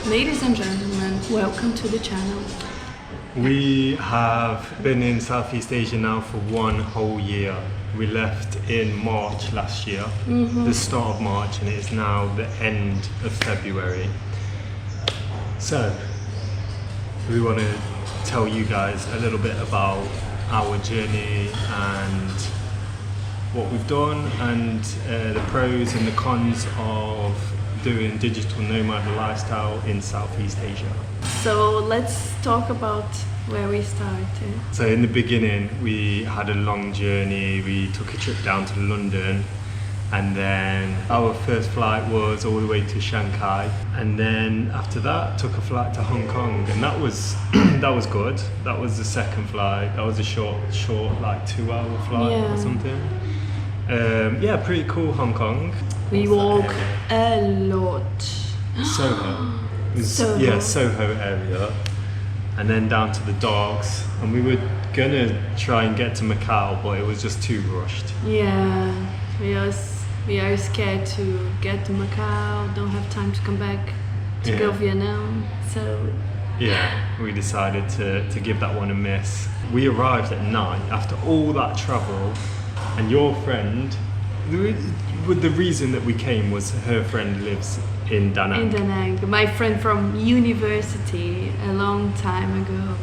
Ladies and gentlemen, welcome to the channel. We have been in Southeast Asia now for 1 whole year. We left in March last year, the start of March, and it is now the end of February. So, we want to tell you guys a little bit about our journey and what we've done and the pros and the cons of doing digital nomad lifestyle in Southeast Asia. So let's talk about where we started. So in the beginning we had a long journey. We took a trip down to London, and then our first flight was all the way to Shanghai, and then after that took a flight to Hong Kong, and that was that was good. That was the second flight. That was a short like 2-hour flight or something. Yeah, pretty cool. Hong Kong. We walk a lot. Soho. Soho. Yeah, Soho area. And then down to the docks. And we were gonna try and get to Macau, but it was just too rushed. Yeah, we are scared to get to Macau, don't have time to come back to go Vietnam. So yeah, we decided to give that one a miss. We arrived at night after all that travel, and your friend, the reason that we came was her friend lives in Da Nang. In Da Nang, my friend from university a long time ago.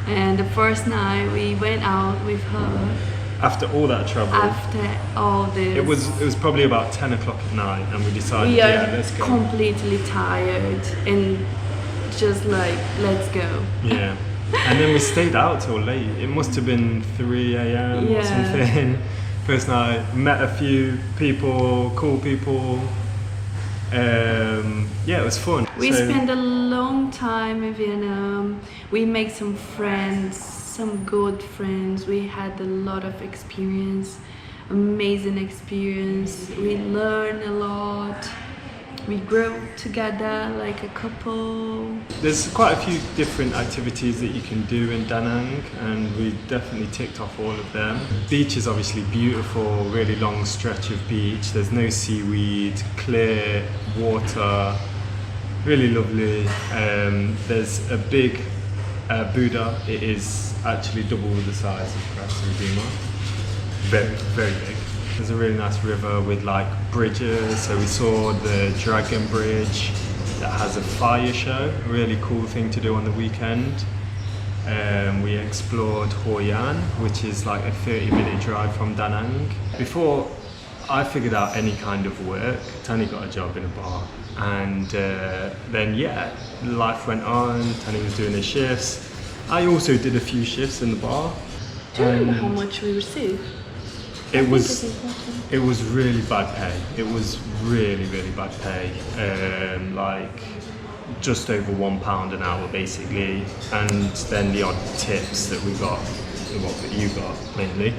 And the first night we went out with her. After all that travel. After all this. It was probably about 10 o'clock at night, and we decided, let's go. Completely tired and just like, let's go. Yeah. And then we stayed out till late. It must have been 3 a.m. or something. First night, met a few people, cool people. Yeah, it was fun. We spent a long time in Vietnam. We made some friends, some good friends. We had a lot of experience, amazing experience. We learned a lot. We grew together like a couple. There's quite a few different activities that you can do in Da Nang, and we definitely ticked off all of them. Beach is obviously beautiful, really long stretch of beach. There's no seaweed, clear water, really lovely. There's a big Buddha. It is actually double the size of Christ Redeemer. Very, very big. There's a really nice river with like bridges. So we saw the Dragon Bridge that has a fire show, a really cool thing to do on the weekend. We explored Hoi An, which is like a 30-minute drive from Da Nang. Before I figured out any kind of work, Tani got a job in a bar. And then life went on. Tani was doing her shifts. I also did a few shifts in the bar. Do you remember how much we received? It was really bad pay. It was really, really bad pay. Like just over £1 an hour basically, and then the odd tips that we got, that you got mainly.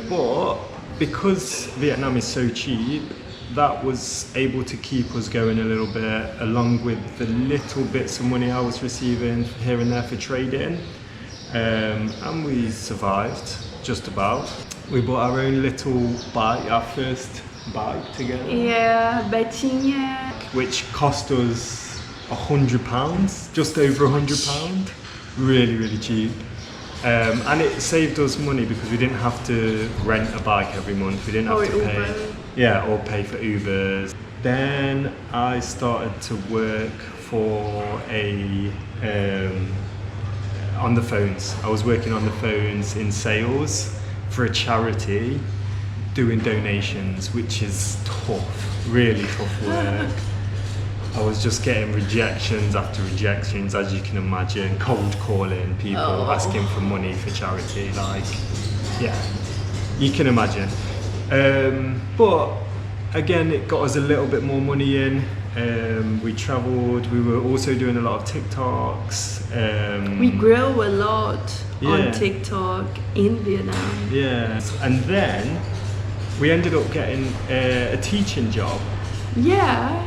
But because Vietnam is so cheap, that was able to keep us going a little bit, along with the little bits of money I was receiving here and there for trading. And we survived, just about. We bought our own little bike, our first bike together. Yeah, Betinha. Which cost us £100, just over £100. Really, really cheap. And it saved us money because we didn't have to rent a bike every month. We didn't have to pay, or pay for Ubers. Then I started to work for on the phones. I was working on the phones in sales for a charity, doing donations, which is tough, really tough work. I was just getting rejections after rejections, as you can imagine, cold calling people, asking for money for charity, like, yeah, you can imagine. But again, it got us a little bit more money in. We travelled, we were also doing a lot of TikToks. We grew a lot on TikTok in Vietnam. Yeah, and then we ended up getting a teaching job. Yeah.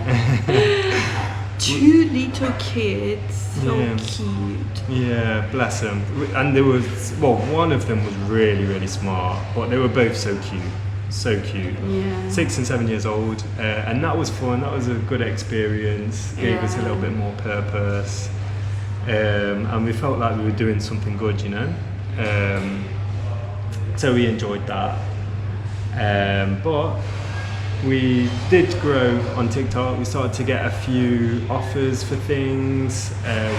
2 little kids, so cute. Yeah, bless them. And there was, one of them was really, really smart, but they were both so cute. so cute. Yeah. 6 and 7 years old, and that was fun. That was a good experience. Gave us a little bit more purpose, and we felt like we were doing something good, you know. So we enjoyed that. But we did grow on TikTok. We started to get a few offers for things.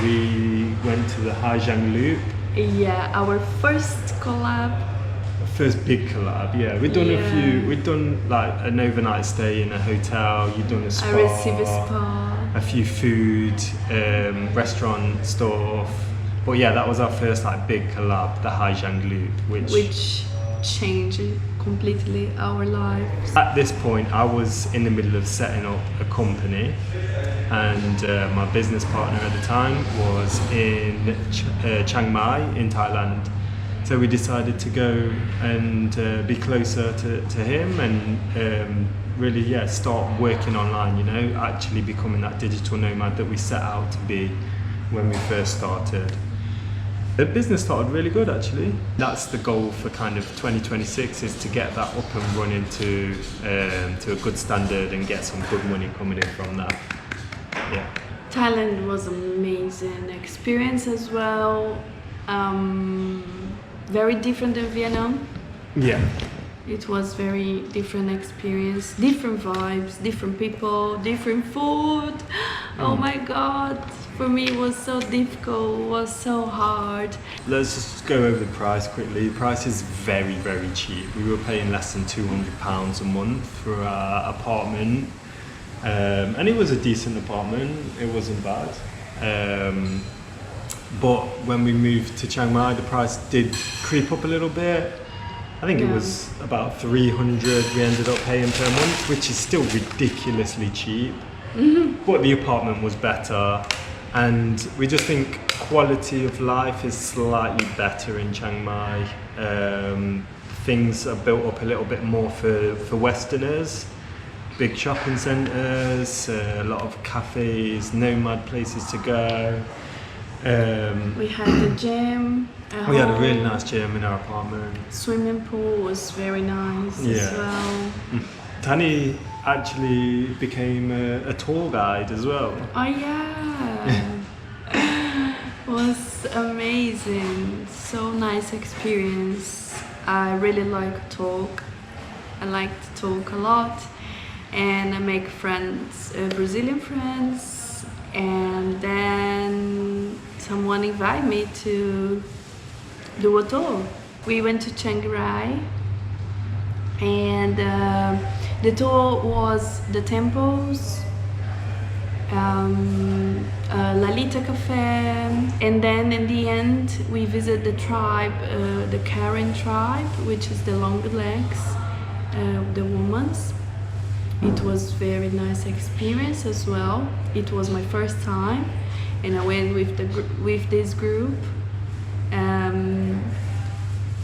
We went to the Haijiang Loop. Yeah, our first collab. First big collab, yeah. We'd done a few. We'd done like an overnight stay in a hotel. You'd done a spa. I received a spa. A few food, restaurant stuff. But yeah, that was our first like big collab, the Haijiang Loop, which changed completely our lives. At this point, I was in the middle of setting up a company, and my business partner at the time was in Chiang Mai in Thailand. So we decided to go and be closer to him and really, start working online, you know, actually becoming that digital nomad that we set out to be when we first started. The business started really good, actually. That's the goal for kind of 2026, is to get that up and running to a good standard and get some good money coming in from that. Yeah. Thailand was amazing experience as well. Very different than Vietnam. Yeah. It was very different experience, different vibes, different people, different food. Oh my God. For me, it was so difficult, it was so hard. Let's just go over the price quickly. The price is very, very cheap. We were paying less than £200 a month for our apartment. And it was a decent apartment, it wasn't bad. But when we moved to Chiang Mai, the price did creep up a little bit. I think it was about 300 we ended up paying per month, which is still ridiculously cheap. But the apartment was better. And we just think quality of life is slightly better in Chiang Mai. Things are built up a little bit more for Westerners. Big shopping centres, a lot of cafes, nomad places to go. We had the gym. We had a really nice gym in our apartment. Swimming pool was very nice as well. Tani actually became a tour guide as well. Oh yeah. Was amazing. So nice experience. I really like to talk. I like to talk a lot, and I make friends, Brazilian friends, and then someone invited me to do a tour. We went to Chiang Rai, and the tour was the temples, Lalita Cafe, and then in the end we visit the tribe, the Karen tribe, which is the long legs, the women's. It was very nice experience as well. It was my first time, and I went with this group.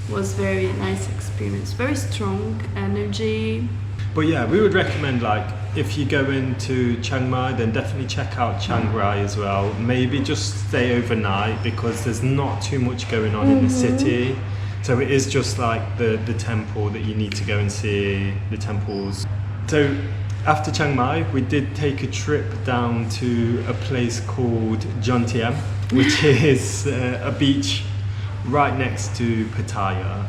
Was very nice experience, very strong energy. But yeah, we would recommend, like, if you go into Chiang Mai, then definitely check out Chiang Rai as well. Maybe just stay overnight, because there's not too much going on in the city. So it is just like the temple that you need to go and see, the temples. So after Chiang Mai, we did take a trip down to a place called Jomtien, which is a beach right next to Pattaya.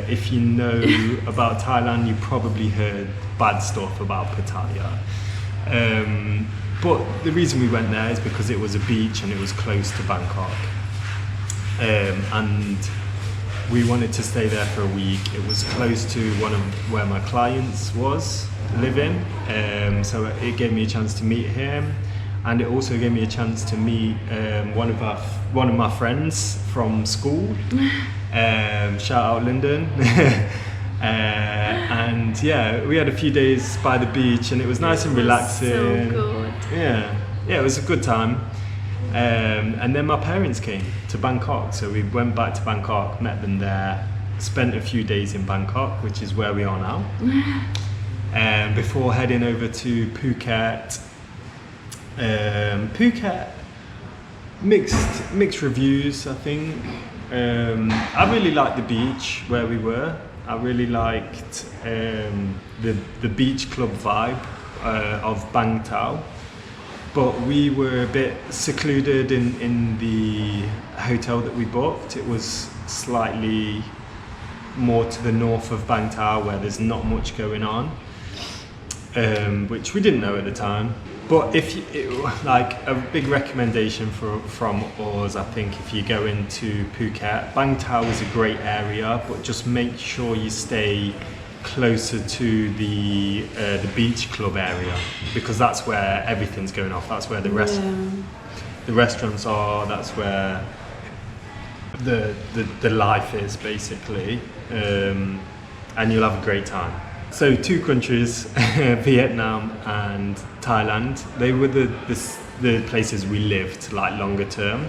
If you know about Thailand, you probably heard bad stuff about Pattaya. But the reason we went there is because it was a beach and it was close to Bangkok. And we wanted to stay there for a week. It was close to where my clients was living. So it gave me a chance to meet him. And it also gave me a chance to meet one of my friends from school. Shout out Lyndon. And yeah, we had a few days by the beach, and it was nice and relaxing. So good. Yeah, it was a good time. And then my parents came to Bangkok, so we went back to Bangkok, met them there, spent a few days in Bangkok, which is where we are now. Before heading over to Phuket. Phuket, mixed reviews, I think. I really liked the beach where we were. I really liked the beach club vibe of Bang Tao, but we were a bit secluded in the hotel that we booked. It was slightly more to the north of Bang Tao, where there's not much going on, which we didn't know at the time. But like a big recommendation from us, I think, if you go into Phuket, Bang Tao is a great area, but just make sure you stay closer to the beach club area, because that's where everything's going off. That's where the restaurants are. That's where the life is, basically, and you'll have a great time. So 2 countries, Vietnam and Thailand, they were the places we lived, like, longer term.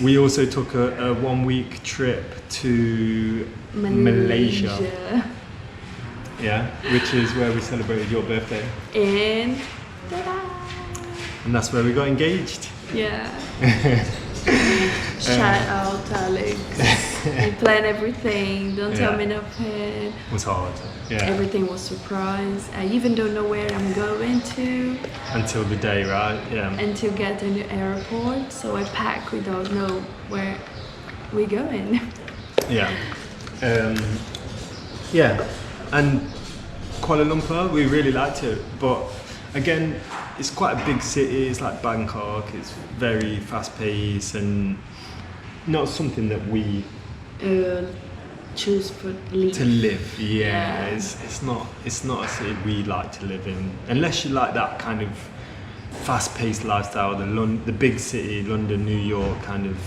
We also took a 1-week trip to Malaysia. Yeah, which is where we celebrated your birthday. And ta-da! And that's where we got engaged. Yeah. Shout out Alex. We planned everything. Don't tell me nothing. It was hard. Yeah. Everything was surprise. I even don't know where I'm going to. Until the day, right? Yeah. Until get to the airport. So I pack. We don't know where we're going. Yeah. Yeah. And Kuala Lumpur, we really liked it, but again, it's quite a big city. It's like Bangkok. It's very fast-paced and not something that we choose to live. Yeah. It's not a city we like to live in, unless you like that kind of fast-paced lifestyle, the big city, London, New York kind of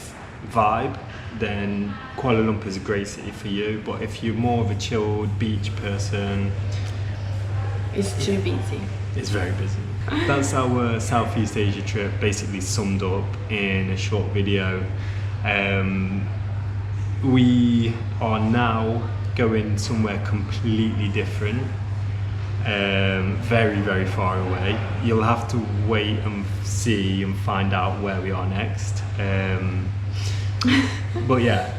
vibe. Then Kuala Lumpur is a great city for you. But if you're more of a chilled beach person, it's too busy. It's very busy. That's our Southeast Asia trip basically summed up in a short video. We are now going somewhere completely different, very, very far away. You'll have to wait and see and find out where we are next. But yeah,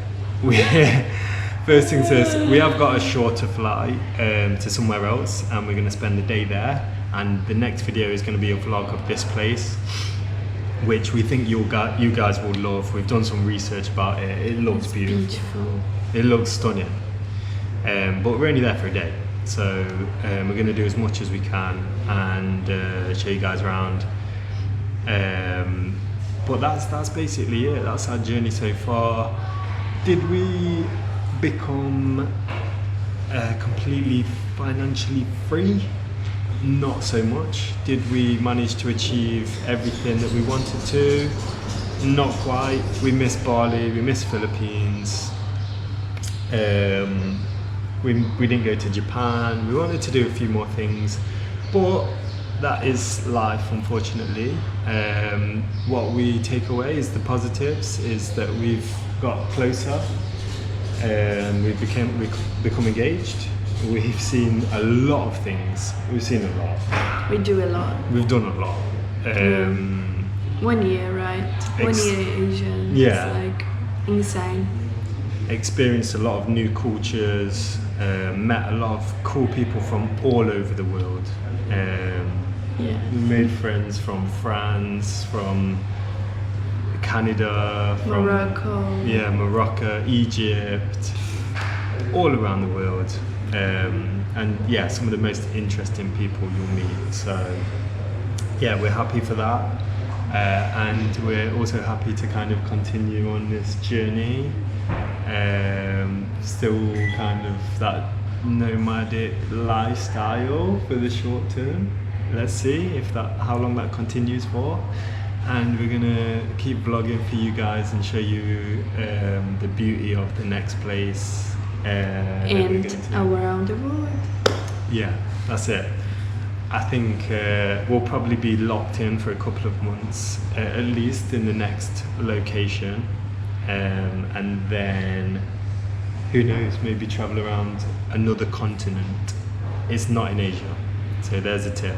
first things first, we have got a shorter flight to somewhere else, and we're going to spend the day there. And the next video is going to be a vlog of this place, which we think you guys will love. We've done some research about it. It looks beautiful. It looks stunning. But we're only there for a day, so we're going to do as much as we can and show you guys around. But that's basically it. That's our journey so far. Did we become completely financially free? Not so much. Did we manage to achieve everything that we wanted to? Not quite. We missed Bali, we missed Philippines. We didn't go to Japan. We wanted to do a few more things, but that is life, unfortunately. What we take away is the positives, is that we've got closer, we've become engaged. We've seen a lot of things. We've seen a lot. We do a lot. We've done a lot. 1 year, right? 1 year Asian. Yeah. It's like insane. Experienced a lot of new cultures. Met a lot of cool people from all over the world. We made friends from France, from Canada, from Morocco. Yeah, Morocco, Egypt, all around the world. And yeah, some of the most interesting people you'll meet. So yeah, we're happy for that, and we're also happy to kind of continue on this journey. Still kind of that nomadic lifestyle for the short term. Let's see how long that continues for. And we're gonna keep vlogging for you guys and show you the beauty of the next place. And around the world. Yeah, that's it. I think we'll probably be locked in for a couple of months, at least in the next location, and then who knows, maybe travel around another continent. It's not in Asia, so there's a tip.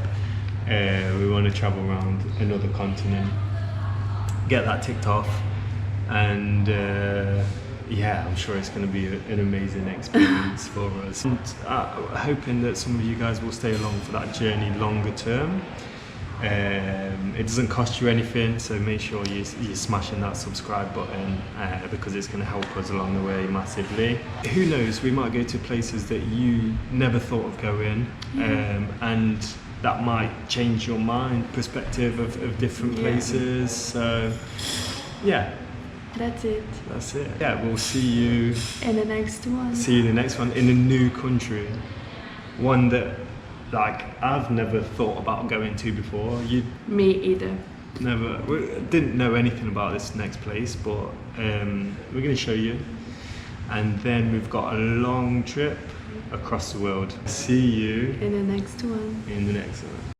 We want to travel around another continent, get that ticked off, and yeah, I'm sure it's going to be an amazing experience for us. And hoping that some of you guys will stay along for that journey longer term. It doesn't cost you anything, so make sure you're smashing that subscribe button because it's going to help us along the way massively. Who knows, we might go to places that you never thought of going, and that might change your mind, perspective of different places. So yeah, That's it. that's it. Yeah, we'll see you And the next one. see you in the next one in a new country, one that like I've never thought about going to before. You Me either. we didn't know anything about this next place, but we're going to show you. And then we've got a long trip across the world. See you In the next one. in the next one.